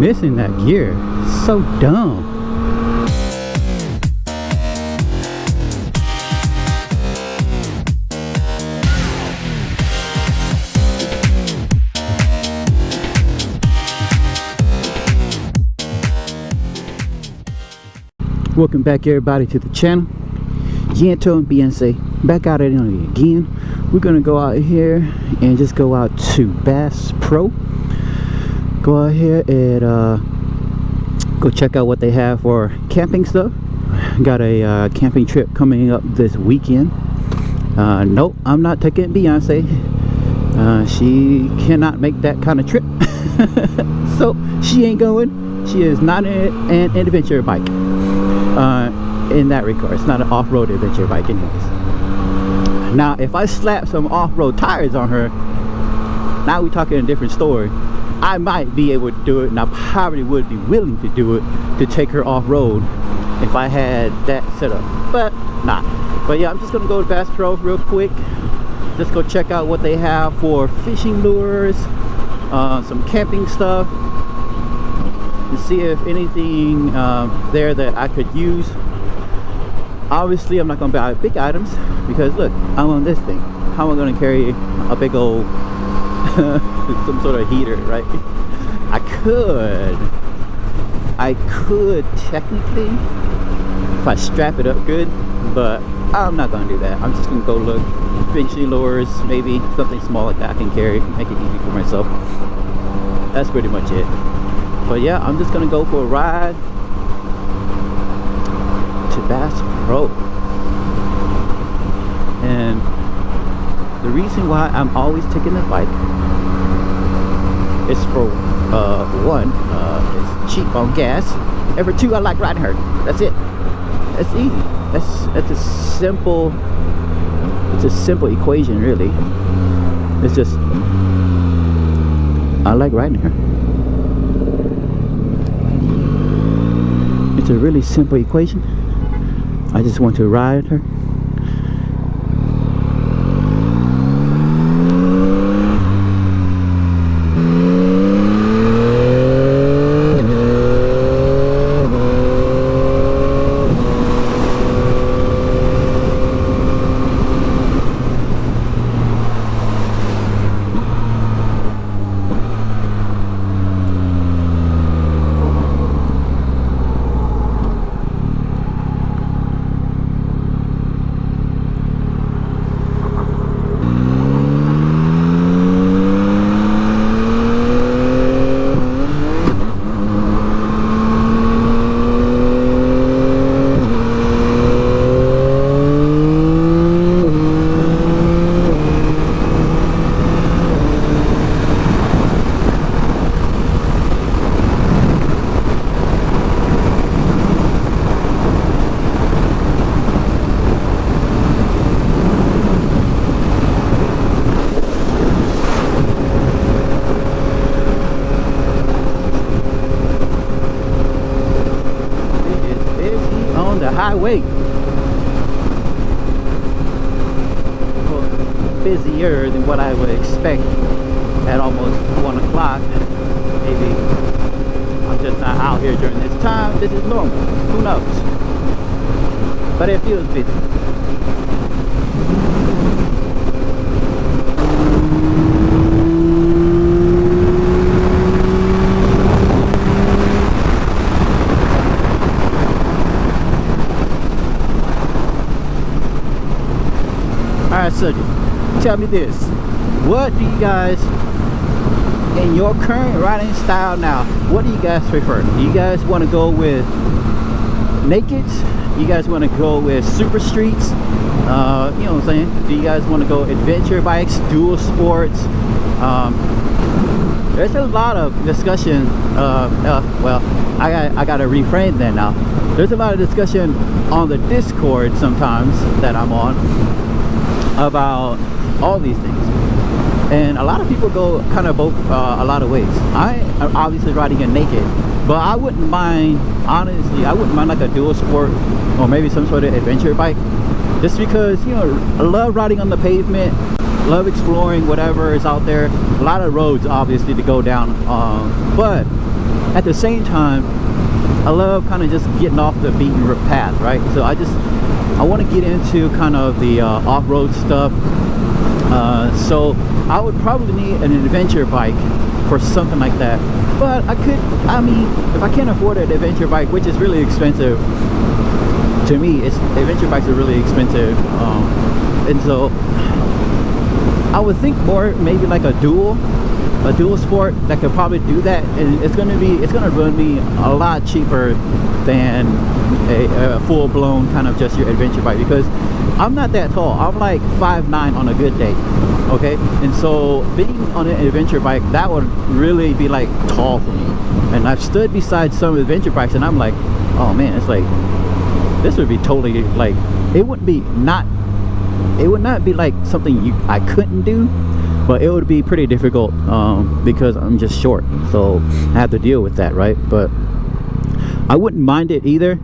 missing that gear. So dumb. Welcome back everybody to the channel. Yanto and Beyonce back out at it again. We're gonna go out here and just go out to Bass Pro. Go out here and go check out what they have for camping stuff. Got a camping trip coming up this weekend. Nope, I'm not taking Beyonce. She cannot make that kind of trip. So she ain't going. She is not an adventure bike. In that regard, it's not an off-road adventure bike anyways. Now if I slap some off-road tires on her, now we're talking a different story. I might be able to do it, and I probably would be willing to do it to take her off-road if I had that set up, but not. But yeah, I'm just gonna go to Bass Pro real quick, just go check out what they have for fishing lures, some camping stuff, and see if anything there that I could use. Obviously I'm not gonna buy big items because look, I'm on this thing. How am I gonna carry a big old some sort of heater, right? I could technically if I strap it up good, but I'm not gonna do that. I'm just gonna go look fishing lures, maybe something small like that I can carry, make it easy for myself. That's pretty much it. But yeah, I'm just gonna go for a ride to Bass Pro. And the reason why I'm always taking the bike is for one, it's cheap on gas, and for two, I like riding her. That's it. That's easy. That's a simple, it's a simple equation really. It's just I like riding her. It's a really simple equation. I just want to ride her. Highway. Well, busier than what I would expect at almost 1 o'clock. Maybe I'm just not out here during this time. This is normal. Who knows? But it feels busy. Alright, so tell me this. What do you guys, in your current riding style now, what do you guys prefer? Do you guys want to go with nakeds? You guys want to go with super streets? You know what I'm saying? Do you guys want to go adventure bikes, dual sports? There's a lot of discussion. Well, I gotta reframe that now. There's a lot of discussion on the Discord sometimes that I'm on about all these things, and a lot of people go kind of both a lot of ways. I am obviously riding a naked, but I wouldn't mind, honestly, I wouldn't mind like a dual sport or maybe some sort of adventure bike, just because, you know, I love riding on the pavement, love exploring whatever is out there. A lot of roads obviously to go down, but at the same time, I love kind of just getting off the beaten path, right? So I want to get into kind of the off-road stuff. So I would probably need an adventure bike for something like that. But I mean, if I can't afford an adventure bike, which is really expensive, to me, adventure bikes are really expensive. And so I would think more maybe like a dual sport that could probably do that, and it's gonna run me a lot cheaper than a full-blown kind of just your adventure bike, because I'm not that tall. I'm like 5'9" on a good day, okay? And so being on an adventure bike, that would really be like tall for me. And I've stood beside some adventure bikes and I'm like, oh man, it's like this would be totally like, it would not be like something I couldn't do, but it would be pretty difficult because I'm just short, so I have to deal with that, right? But I wouldn't mind it either.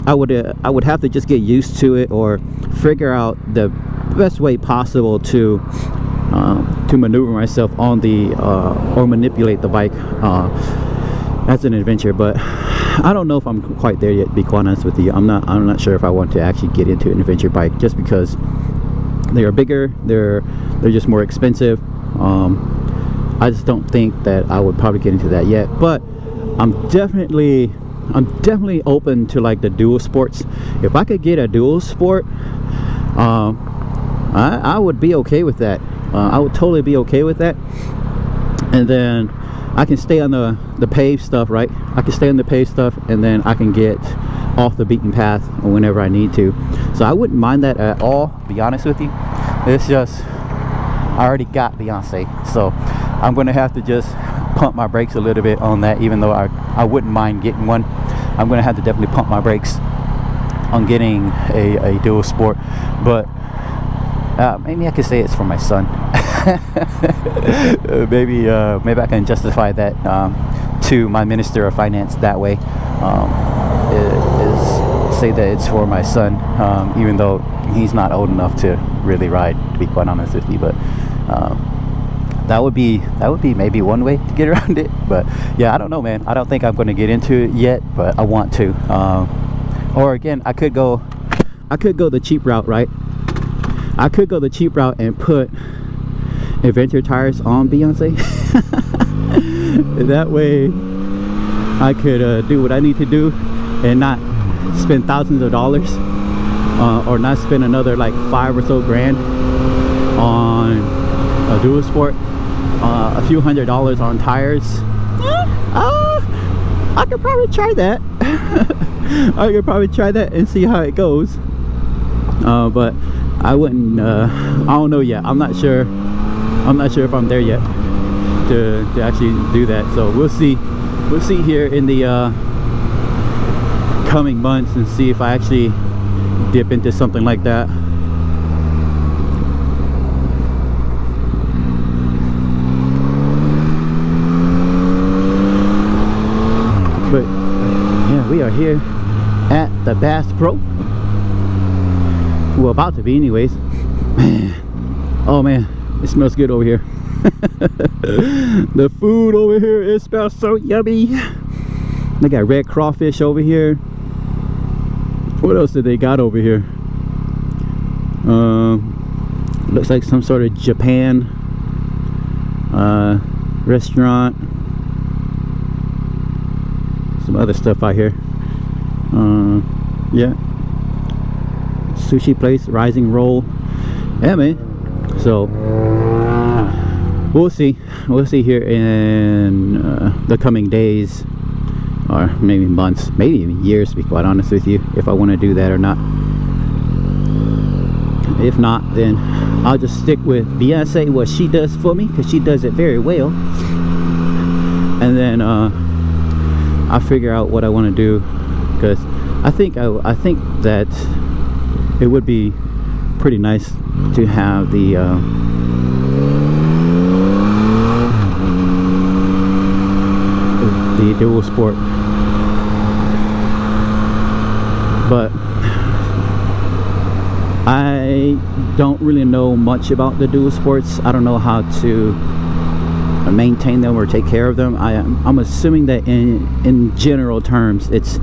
I would have to just get used to it, or figure out the best way possible to maneuver myself on the or manipulate the bike as an adventure. But I don't know if I'm quite there yet, to be quite honest with you. I'm not sure if I want to actually get into an adventure bike, just because they are bigger, they're just more expensive. I just don't think that I would probably get into that yet, but I'm definitely open to like the dual sports. If I could get a dual sport, I would be okay with that. I would totally be okay with that. And then I can stay on the paved stuff, right? I can stay on the paved stuff, and then I can get off the beaten path whenever I need to. So I wouldn't mind that at all, to be honest with you. It's just, I already got Beyonce, so I'm gonna have to just pump my brakes a little bit on that. Even though I wouldn't mind getting one, I'm gonna have to definitely pump my brakes on getting a dual sport. But maybe I could say it's for my son. maybe I can justify that to my Minister of Finance that way. Is say that it's for my son, even though he's not old enough to really ride, to be quite honest with you. But that would be maybe one way to get around it. But yeah, I don't know, man. I don't think I'm going to get into it yet, but I want to. Or again, I could go the cheap route, right? I could go the cheap route and put adventure tires on Beyonce. That way I could do what I need to do and not spend thousands of dollars, or not spend another like $5 or so grand on a dual sport, a few $100s on tires. I could probably try that. I could probably try that and see how it goes. But I wouldn't. I don't know yet. I'm not sure if I'm there yet to actually do that. So we'll see. We'll see here in the coming months and see if I actually dip into something like that. But yeah, we are here at the Bass Pro. We're about to be anyways. Man, oh man, it smells good over here. The food over here, it smells so yummy. They got red crawfish over here. What else did they got over here? Looks like some sort of Japan restaurant. Some other stuff out here. Yeah, sushi place, rising roll. Yeah, man. So we'll see here in the coming days, or maybe months, maybe even years, to be quite honest with you, if I want to do that or not. If not, then I'll just stick with Beyonce, what she does for me, because she does it very well. And then I'll figure out what I want to do, because I think that it would be pretty nice to have the dual sport. But I don't really know much about the dual sports. I don't know how to maintain them or take care of them. I'm assuming that in general terms it's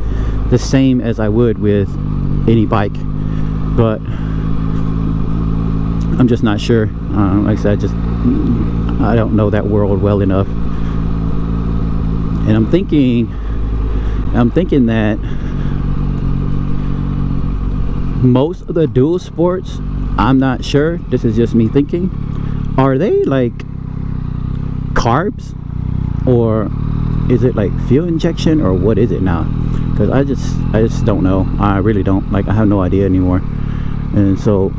the same as I would with any bike, but I'm just not sure. Like I said, I don't know that world well enough, and I'm thinking that most of the dual sports, I'm not sure, this is just me thinking, are they like carbs, or is it like fuel injection, or what is it now? Because I just don't know. I really don't. Like, I have no idea anymore. And so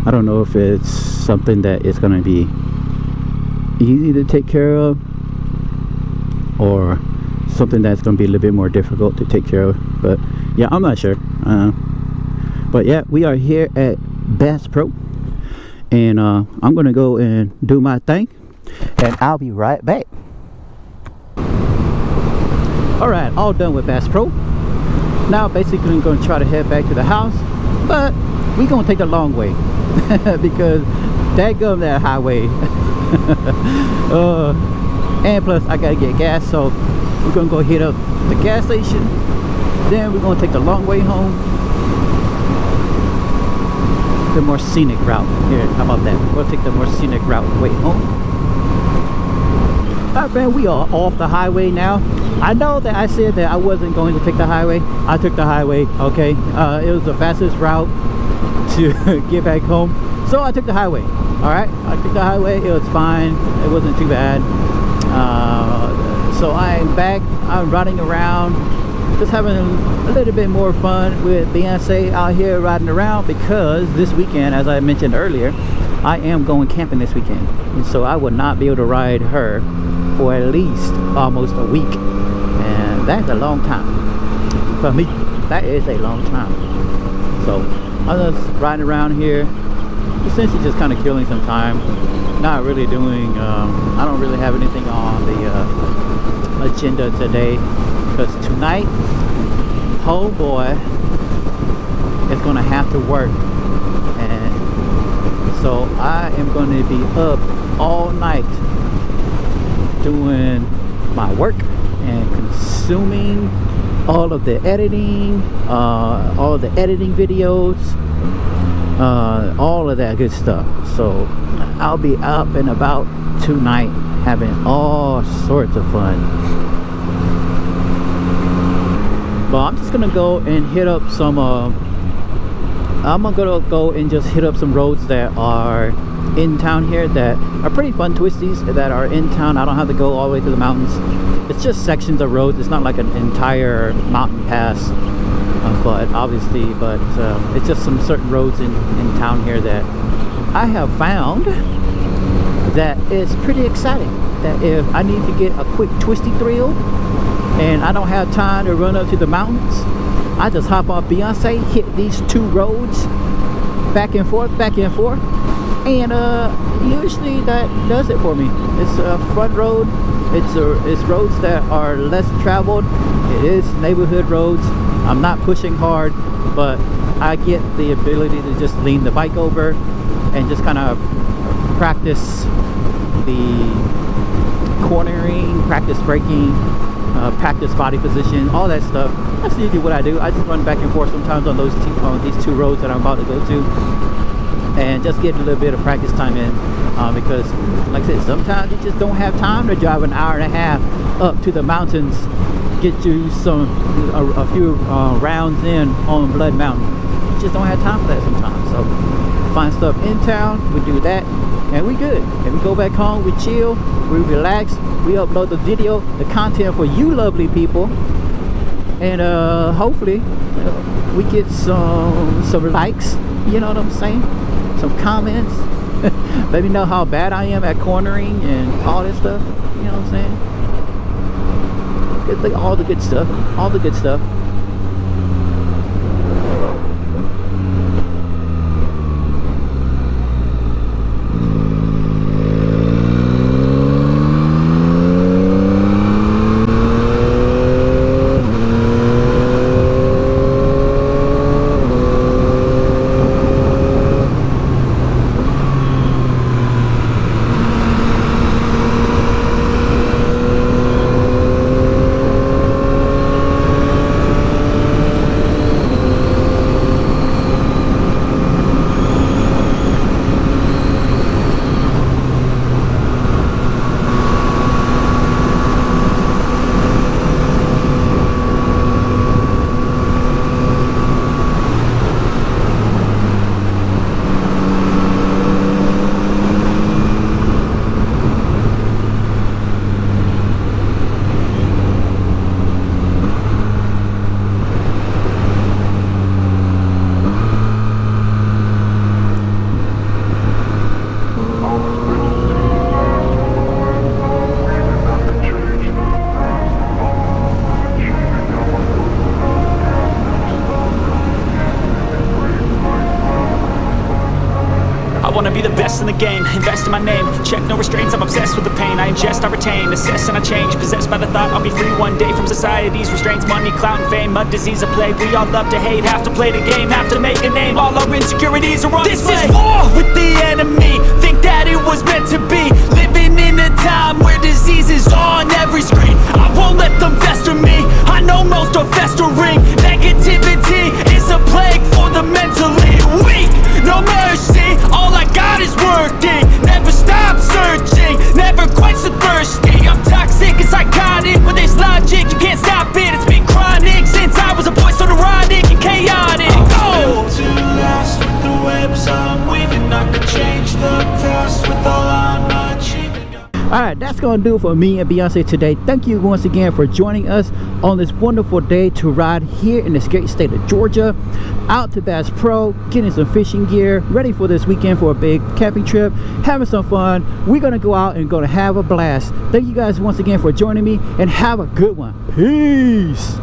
I don't know if it's something that is going to be easy to take care of, or something that's going to be a little bit more difficult to take care of. But yeah, I'm not sure. But yeah, we are here at Bass Pro, and I'm gonna go and do my thing, and I'll be right back. All right, all done with Bass Pro. Now basically I'm gonna try to head back to the house, but we gonna take the long way because dadgum that highway. And plus I gotta get gas, so we're gonna go hit up the gas station, then we're gonna take the long way home, the more scenic route. Here, how about that? We'll take the more scenic route way home. Alright, man, we are off the highway now. I know that I said that I wasn't going to take the highway. I took the highway, okay? It was the fastest route to get back home, so I took the highway. Alright, I took the highway. It was fine. It wasn't too bad. So I'm back. I'm riding around, just having a little bit more fun with Beyonce out here riding around, because this weekend, as I mentioned earlier, I am going camping this weekend, and so I will not be able to ride her for at least almost a week, and that's a long time for me. That is a long time. So I'm just riding around here, essentially just kind of killing some time, not really doing I don't really have anything on the agenda today, because tonight, oh boy, is gonna have to work, and so I am going to be up all night doing my work and consuming all of the editing, all of the editing videos, all of that good stuff. So I'll be up and about tonight having all sorts of fun. But I'm just gonna go and hit up some I'm gonna go and just hit up some roads that are in town here that are pretty fun twisties that are in town. I don't have to go all the way to the mountains. It's just sections of roads. It's not like an entire mountain pass, but it's just some certain roads in town here that I have found that is pretty exciting. That if I need to get a quick twisty thrill and I don't have time to run up to the mountains, I just hop on Beyonce, hit these two roads back and forth, and usually that does it for me. It's a front road. It's roads that are less traveled. It is neighborhood roads. I'm not pushing hard, but I get the ability to just lean the bike over and just kind of practice the cornering, practice braking, practice body position, all that stuff. That's usually what I do. I just run back and forth sometimes on these two roads that I'm about to go to, and just get a little bit of practice time in, because like I said, sometimes you just don't have time to drive an hour and a half up to the mountains, get you a few rounds in on Blood Mountain. You just don't have time for that sometimes. So find stuff in town, we do that, and we good. And we go back home, we chill, we relax, we upload the video, the content for you lovely people, and hopefully we get some likes, you know what I'm saying, some comments. Let me know how bad I am at cornering and all this stuff, you know what I'm saying. All the good stuff, all the good stuff. the game, invest in my name. Check no restraints, I'm obsessed with the pain. I ingest, I retain, assess and I change. Possessed by the thought I'll be free one day from society's restraints. Money, clout and fame, mud, disease, a plague. We all love to hate, have to play the game, have to make a name. All our insecurities are on display. This is war with the enemy, think that it was meant to be. Living in a time where disease is on every screen. I won't let them fester me, I know most are festering. Negativity is a plague for the mentally weak. No mercy, all I got is working. Never stop searching, never quite so thirsty. I'm toxic and psychotic, with this logic you can't stop it. It's been chronic since I was a boy, so neurotic and chaotic. Oh, built to last with the webs I'm weaving. I could change the past with all I'm achieving. Alright, that's gonna do it for me and Beyonce today. Thank you once again for joining us on this wonderful day to ride here in this great state of Georgia, out to Bass Pro, getting some fishing gear, ready for this weekend for a big camping trip, having some fun. We're gonna go out and gonna have a blast. Thank you guys once again for joining me, and have a good one. Peace.